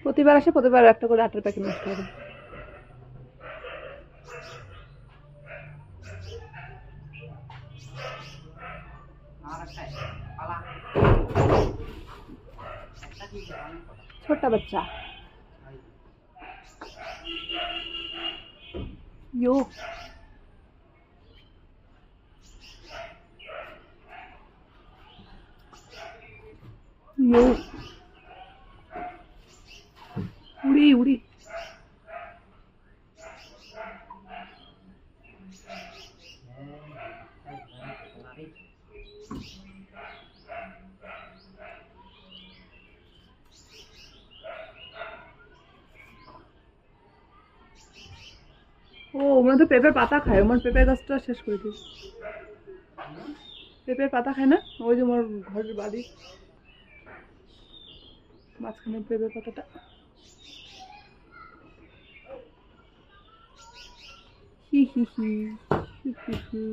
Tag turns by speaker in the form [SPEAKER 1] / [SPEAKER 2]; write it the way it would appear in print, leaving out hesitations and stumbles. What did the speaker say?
[SPEAKER 1] প্রতিবার আসে, প্রতিবার একটা করে আটার প্যাকেট নষ্ট করে। छोटा बच्चा यो यो उड़ी उड़ी ও ওরা তো পেঁপের পাতা খায়, আমার পেঁপের গাছটা শেষ করে দিই। পেঁপের পাতা খায় না, ওই যে আমার ঘরের বাড়ি মাঝখানে পেঁপের পাতাটা। হি হি হি হি হি হি।